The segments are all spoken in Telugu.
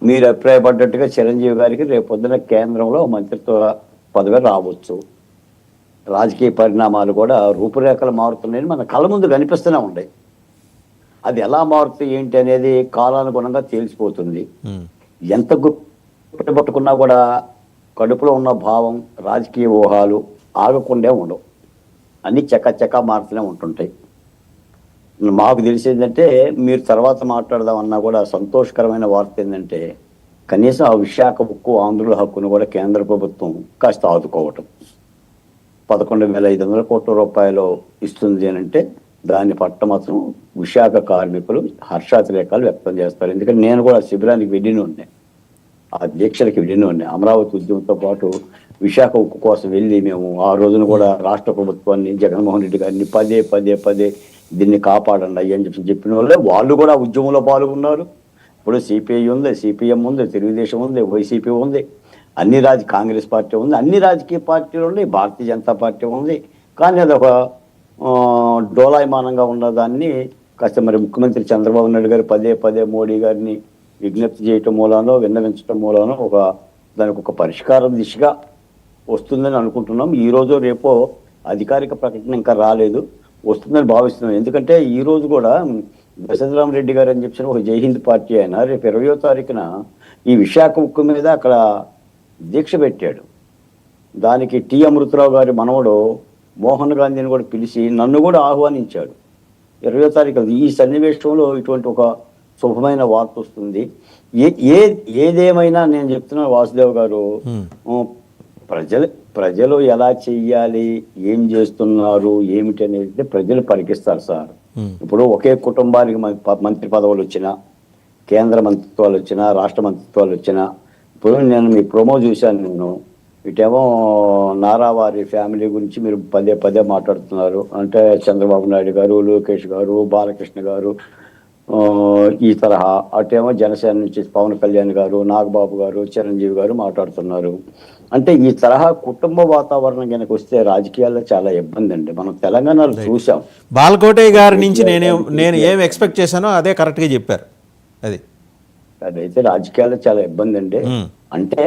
మీరు అభిప్రాయపడ్డట్టుగా చిరంజీవి గారికి రేపు పొద్దున కేంద్రంలో మంత్రిత్వ పదవి రావచ్చు. రాజకీయ పరిణామాలు కూడా రూపురేఖలు మారుతున్నాయని మన కళ్ళ ముందు కనిపిస్తూనే ఉంటాయి. అది ఎలా మారుతుంది ఏంటి అనేది కాలానుగుణంగా తేల్చిపోతుంది. ఎంత పట్టుకున్నా కూడా కడుపులో ఉన్న భావం, రాజకీయ ఊహాలు ఆగకుండా ఉండవు. అన్ని చక్క మారుతూనే ఉంటుంటాయి. మాకు తెలిసేందంటే మీరు తర్వాత మాట్లాడదామన్నా కూడా సంతోషకరమైన వార్త ఏంటంటే కనీసం ఆ విశాఖ ఉక్కు ఆంధ్రుల హక్కును కూడా కేంద్ర ప్రభుత్వం కాస్త ఆదుకోవటం. 11,500 కోట్ల రూపాయలు ఇస్తుంది అని అంటే దాని పట్ల మాత్రం విశాఖ కార్మికులు హర్షాతిరేకాలు వ్యక్తం చేస్తారు. ఎందుకంటే నేను కూడా శిబిరానికి వెళ్ళిన ఉన్నాయి, ఆ దీక్షలకి వెళ్ళిన ఉన్నాయి. అమరావతి ఉద్యమంతో పాటు విశాఖ ఉక్కు కోసం వెళ్ళి మేము ఆ రోజున కూడా రాష్ట్ర ప్రభుత్వాన్ని, జగన్మోహన్ రెడ్డి గారిని పదే దీన్ని కాపాడండి అని చెప్పిన వాళ్ళే వాళ్ళు కూడా ఉద్యమంలో పాల్గొన్నారు. ఇప్పుడు సిపిఐ ఉంది, సిపిఎం ఉంది, తెలుగుదేశం ఉంది, వైసీపీ ఉంది, కాంగ్రెస్ పార్టీ ఉంది, అన్ని రాజకీయ పార్టీలు ఉన్నాయి, భారతీయ జనతా పార్టీ ఉంది. కానీ అదొక డోలాయమానంగా ఉన్నదాన్ని కాస్త మరి ముఖ్యమంత్రి చంద్రబాబు నాయుడు గారు పదే మోడీ గారిని విజ్ఞప్తి చేయటం మూలానో విన్నవించడం మూలానో దానికి ఒక పరిష్కారం దిశగా వస్తుందని అనుకుంటున్నాం. ఈ రోజు రేపో అధికారిక ప్రకటన ఇంకా రాలేదు, వస్తుందని భావిస్తున్నాం. ఎందుకంటే ఈ రోజు కూడా దశరథరామరెడ్డి గారు అని చెప్పిన ఒక జైహింద్ పార్టీ ఆయన రేపు 20వ తారీఖున ఈ విశాఖ ఉక్కు మీద అక్కడ దీక్ష పెట్టాడు. దానికి టి అమృతరావు గారి మనవడు మోహన్ గాంధీని కూడా పిలిచి నన్ను కూడా ఆహ్వానించాడు. 20వ తారీఖు ఈ సన్నివేశంలో ఇటువంటి ఒక శుభమైన వార్త వస్తుంది. ఏదేమైనా నేను చెప్తున్నా వాసుదేవ్ గారు, ప్రజలు ఎలా చెయ్యాలి, ఏం చేస్తున్నారు ఏమిటి అనేది ప్రజలు పరికిస్తారు సార్. ఇప్పుడు ఒకే కుటుంబానికి మంత్రి పదవులు వచ్చినా, కేంద్ర మంత్రిత్వాలు వచ్చినా, రాష్ట్ర మంత్రిత్వాలు వచ్చినా, ఇప్పుడు నేను మీ ప్రోమో చూశాను. నేను ఇటేమో నారావారి ఫ్యామిలీ గురించి మీరు పదే మాట్లాడుతున్నారు. అంటే చంద్రబాబు నాయుడు గారు, లోకేష్ గారు, బాలకృష్ణ గారు, ఈ తరహా. అటేమో జనసేన నుంచి పవన్ కళ్యాణ్ గారు, నాగబాబు గారు, చిరంజీవి గారు మాట్లాడుతున్నారు. అంటే ఈ తరహా కుటుంబ వాతావరణం కనుక వస్తే రాజకీయాల్లో చాలా ఇబ్బంది అండి. మనం తెలంగాణలో చూసాం. బాలకోటయ్య గారి నుంచి నేను ఏం ఎక్స్పెక్ట్ చేశానో అదే కరెక్ట్ గా చెప్పారు. అదైతే రాజకీయాల్లో చాలా ఇబ్బంది అండి. అంటే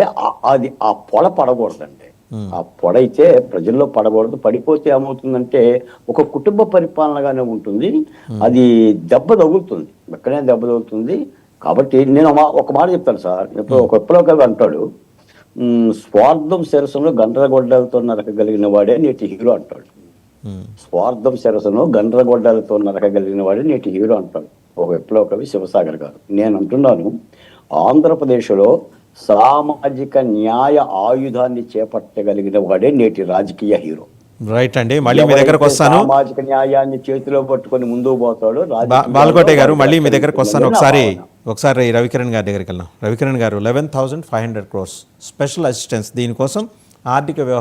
అది ఆ పొడ పడకూడదండి. ఆ పొడ అయితే ప్రజల్లో పడకూడదు. పడిపోతే ఏమవుతుందంటే ఒక కుటుంబ పరిపాలనగానే ఉంటుంది, అది దెబ్బ తగులుతుంది, ఎక్కడైనా దెబ్బ తగులుతుంది. కాబట్టి నేను ఒక మాట చెప్తాను సార్. ఇప్పుడు ఒక విప్లవ కవి అంటాడు, స్వార్థం శిరస్సును గండ్రగొడ్డలతో నరకగలిగిన వాడే నేటి హీరో అంటాడు. స్వార్థం శిరస్సును గండ్రగొడ్డలతో నరకగలిగిన వాడే నేటి హీరో అంటాడు ఒక విప్లవ కవి శివసాగర్ గారు. నేను అంటున్నాను, ఆంధ్రప్రదేశ్లో సామాజిక న్యాయ ఆయుధాన్ని చేపట్టగలిగిన వాడే నేటి రాజకీయ హీరో. రైట్ అండి, మళ్ళీ మీ దగ్గరకు వస్తాను. సామాజిక న్యాయాన్ని చేతిలో పట్టుకొని ముందుకు పోతాడు. బాలకోటయ్య గారు మళ్ళీ మీ దగ్గరకు వస్తాను. ఒకసారి రవికిరణ్ గారి దగ్గరికి వెళ్దాం. రవికిరణ్ గారు 11,500 crores స్పెషల్ అసిస్టెన్స్, దీనికోసం ఆర్థిక